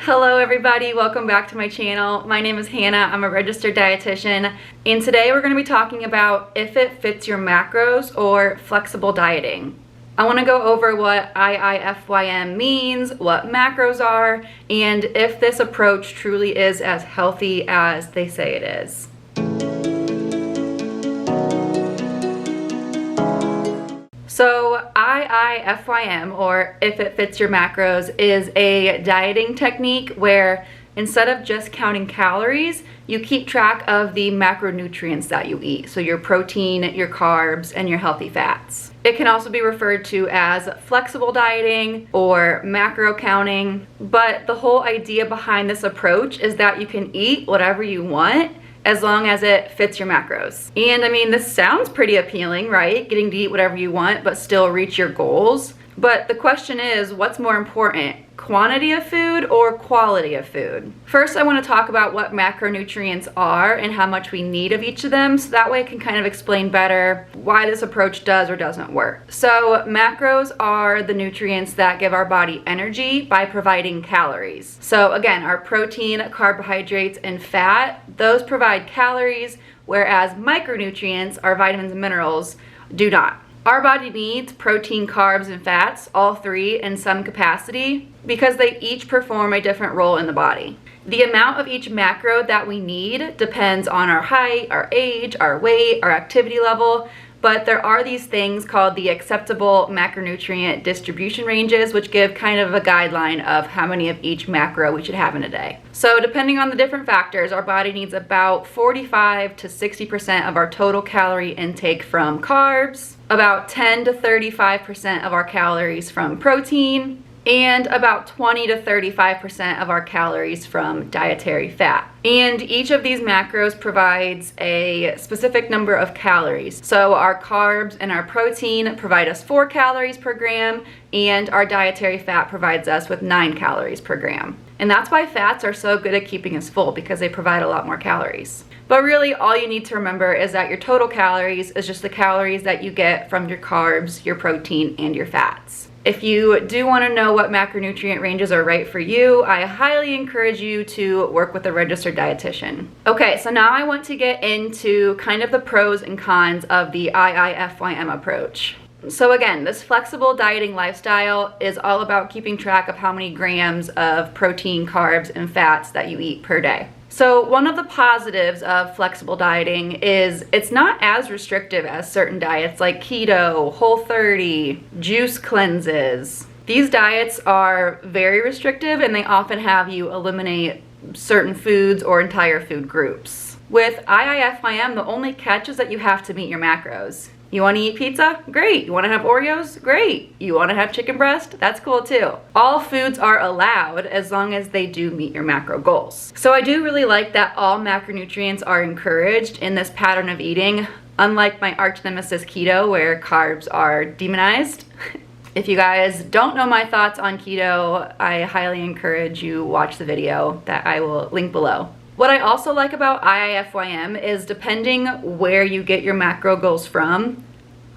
Hello everybody, welcome back to my channel. My name is Hannah, I'm a registered dietitian, and today we're going to be talking about if it fits your macros or flexible dieting. I want to go over what IIFYM means, what macros are, and if this approach truly is as healthy as they say it is. So IIFYM, or if it fits your macros, is a dieting technique where instead of just counting calories, you keep track of the macronutrients that you eat. So your protein, your carbs, and your healthy fats. It can also be referred to as flexible dieting or macro counting. But the whole idea behind this approach is that you can eat whatever you want as long as it fits your macros. And I mean, this sounds pretty appealing, right? Getting to eat whatever you want, but still reach your goals. But the question is, what's more important? Quantity of food or quality of food? First, I want to talk about what macronutrients are and how much we need of each of them, so that way I can kind of explain better why this approach does or doesn't work. So macros are the nutrients that give our body energy by providing calories. So again, our protein, carbohydrates, and fat, those provide calories, whereas micronutrients, our vitamins and minerals, do not. Our body needs protein, carbs, and fats, all three in some capacity, because they each perform a different role in the body. The amount of each macro that we need depends on our height, our age, our weight, our activity level, but there are these things called the acceptable macronutrient distribution ranges, which give kind of a guideline of how many of each macro we should have in a day. So depending on the different factors, our body needs about 45 to 60% of our total calorie intake from carbs, about 10 to 35% of our calories from protein, and about 20 to 35% of our calories from dietary fat. And each of these macros provides a specific number of calories. So our carbs and our protein provide us 4 calories per gram, and our dietary fat provides us with 9 calories per gram. And that's why fats are so good at keeping us full, because they provide a lot more calories. But really, all you need to remember is that your total calories is just the calories that you get from your carbs, your protein, and your fats. If you do want to know what macronutrient ranges are right for you, I highly encourage you to work with a registered dietitian. Okay, so now I want to get into kind of the pros and cons of the IIFYM approach. So again, this flexible dieting lifestyle is all about keeping track of how many grams of protein, carbs, and fats that you eat per day. So one of the positives of flexible dieting is it's not as restrictive as certain diets like keto, Whole30, juice cleanses. These diets are very restrictive and they often have you eliminate certain foods or entire food groups. With IIFYM, the only catch is that you have to meet your macros. You want to eat pizza? Great. You want to have Oreos? Great. You want to have chicken breast? That's cool too. All foods are allowed as long as they do meet your macro goals. So I do really like that all macronutrients are encouraged in this pattern of eating, unlike my arch nemesis keto where carbs are demonized. If you guys don't know my thoughts on keto, I highly encourage you watch the video that I will link below. What I also like about IIFYM is depending where you get your macro goals from,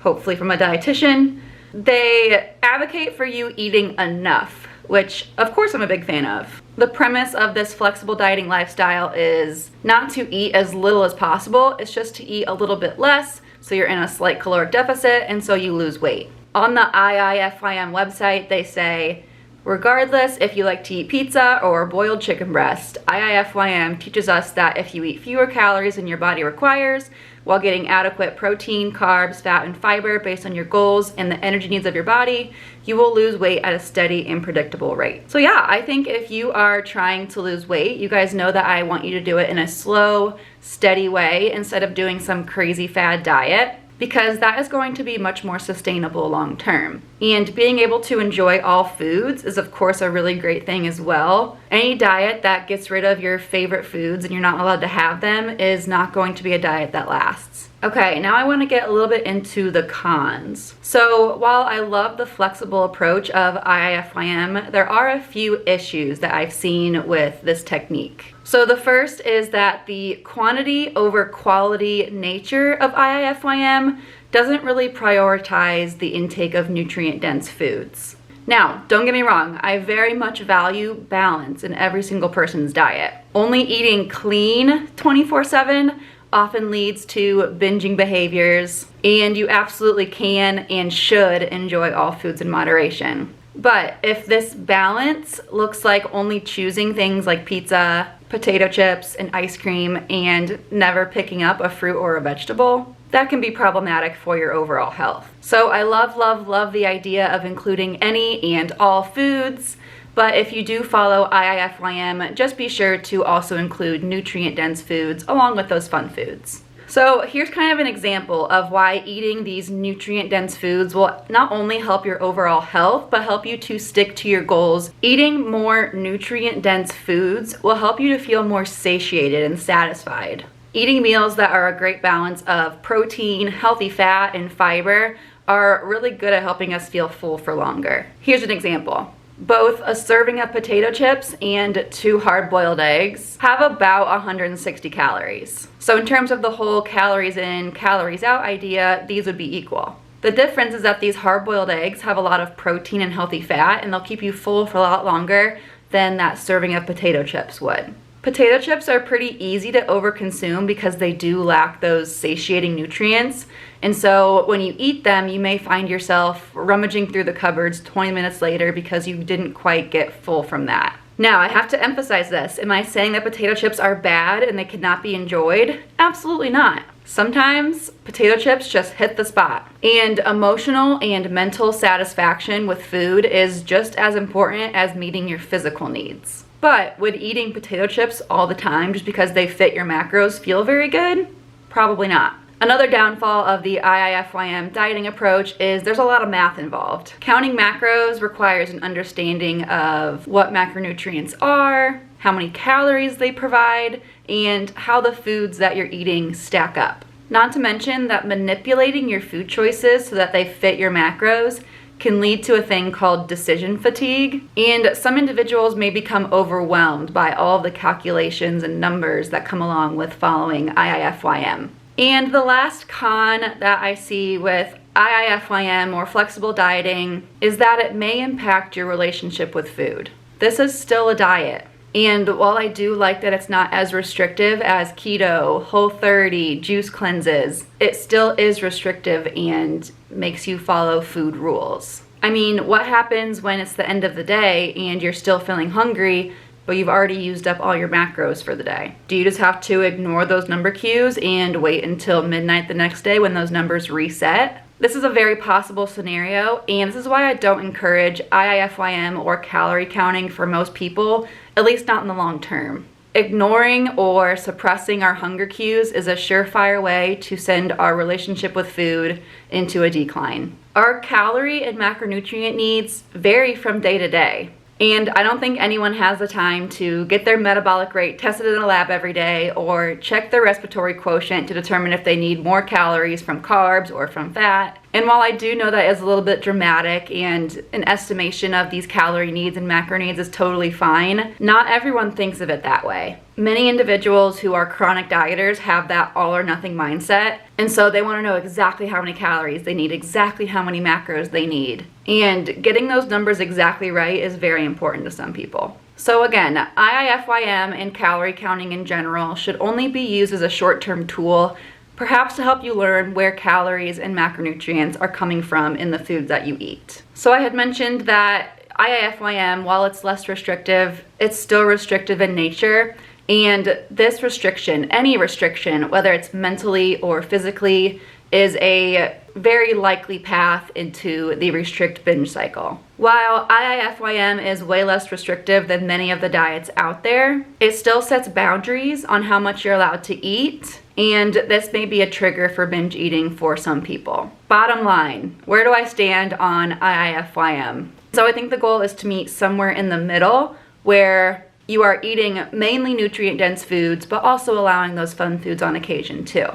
hopefully from a dietitian, they advocate for you eating enough, which of course I'm a big fan of. The premise of this flexible dieting lifestyle is not to eat as little as possible, it's just to eat a little bit less so you're in a slight caloric deficit and so you lose weight. On the IIFYM website they say, regardless if you like to eat pizza or boiled chicken breast, IIFYM teaches us that if you eat fewer calories than your body requires, while getting adequate protein, carbs, fat, and fiber based on your goals and the energy needs of your body, you will lose weight at a steady and predictable rate. So yeah, I think if you are trying to lose weight, you guys know that I want you to do it in a slow, steady way instead of doing some crazy fad diet, because that is going to be much more sustainable long term. And being able to enjoy all foods is of course a really great thing as well. Any diet that gets rid of your favorite foods and you're not allowed to have them is not going to be a diet that lasts. Okay, now I want to get a little bit into the cons. So while I love the flexible approach of IIFYM, there are a few issues that I've seen with this technique. So the first is that the quantity over quality nature of IIFYM doesn't really prioritize the intake of nutrient-dense foods. Now, don't get me wrong, I very much value balance in every single person's diet. Only eating clean 24/7 often leads to binging behaviors, and you absolutely can and should enjoy all foods in moderation. But if this balance looks like only choosing things like pizza, potato chips, and ice cream, and never picking up a fruit or a vegetable, that can be problematic for your overall health. So I love the idea of including any and all foods, but if you do follow IIFYM, just be sure to also include nutrient-dense foods along with those fun foods. So here's kind of an example of why eating these nutrient-dense foods will not only help your overall health, but help you to stick to your goals. Eating more nutrient-dense foods will help you to feel more satiated and satisfied. Eating meals that are a great balance of protein, healthy fat, and fiber are really good at helping us feel full for longer. Here's an example. Both a serving of potato chips and 2 hard-boiled eggs have about 160 calories. So in terms of the whole calories in, calories out idea, these would be equal. The difference is that these hard-boiled eggs have a lot of protein and healthy fat, and they'll keep you full for a lot longer than that serving of potato chips would. Potato chips are pretty easy to overconsume because they do lack those satiating nutrients. And so when you eat them, you may find yourself rummaging through the cupboards 20 minutes later because you didn't quite get full from that. Now, I have to emphasize this. Am I saying that potato chips are bad and they cannot be enjoyed? Absolutely not. Sometimes potato chips just hit the spot. And emotional and mental satisfaction with food is just as important as meeting your physical needs. But would eating potato chips all the time just because they fit your macros feel very good? Probably not. Another downfall of the IIFYM dieting approach is there's a lot of math involved. Counting macros requires an understanding of what macronutrients are, how many calories they provide, and how the foods that you're eating stack up. Not to mention that manipulating your food choices so that they fit your macros can lead to a thing called decision fatigue, and some individuals may become overwhelmed by all the calculations and numbers that come along with following IIFYM. And the last con that I see with IIFYM or flexible dieting is that it may impact your relationship with food. This is still a diet. And while I do like that it's not as restrictive as keto, Whole30, juice cleanses, it still is restrictive and makes you follow food rules. I mean, what happens when it's the end of the day and you're still feeling hungry, but you've already used up all your macros for the day? Do you just have to ignore those number cues and wait until midnight the next day when those numbers reset? This is a very possible scenario, and this is why I don't encourage IIFYM or calorie counting for most people, at least not in the long term. Ignoring or suppressing our hunger cues is a surefire way to send our relationship with food into a decline. Our calorie and macronutrient needs vary from day to day. And I don't think anyone has the time to get their metabolic rate tested in a lab every day or check their respiratory quotient to determine if they need more calories from carbs or from fat. And while I do know that is a little bit dramatic and an estimation of these calorie needs and macro needs is totally fine, not everyone thinks of it that way. Many individuals who are chronic dieters have that all or nothing mindset, and so they want to know exactly how many calories they need, exactly how many macros they need. And getting those numbers exactly right is very important to some people. So again, IIFYM and calorie counting in general should only be used as a short-term tool, perhaps to help you learn where calories and macronutrients are coming from in the foods that you eat. So I had mentioned that IIFYM, while it's less restrictive, it's still restrictive in nature. And this restriction, any restriction, whether it's mentally or physically, is a very likely path into the restrict binge cycle. While IIFYM is way less restrictive than many of the diets out there, it still sets boundaries on how much you're allowed to eat, and this may be a trigger for binge eating for some people. Bottom line, where do I stand on IIFYM? So I think the goal is to meet somewhere in the middle where you are eating mainly nutrient-dense foods, but also allowing those fun foods on occasion too.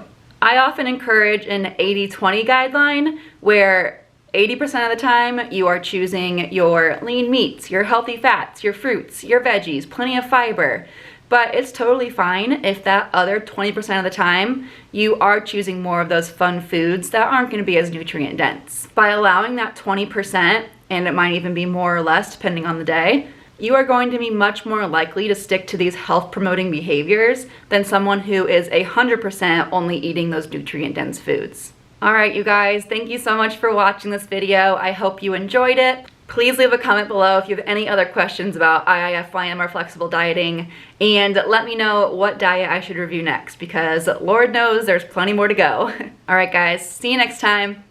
I often encourage an 80-20 guideline where 80% of the time you are choosing your lean meats, your healthy fats, your fruits, your veggies, plenty of fiber. But it's totally fine if that other 20% of the time you are choosing more of those fun foods that aren't going to be as nutrient dense. By allowing that 20% and it might even be more or less depending on the day, you are going to be much more likely to stick to these health promoting behaviors than someone who is 100% only eating those nutrient dense foods. Alright you guys, thank you so much for watching this video. I hope you enjoyed it. Please leave a comment below if you have any other questions about IIFYM or flexible dieting, and let me know what diet I should review next, because Lord knows there's plenty more to go. Alright guys, see you next time.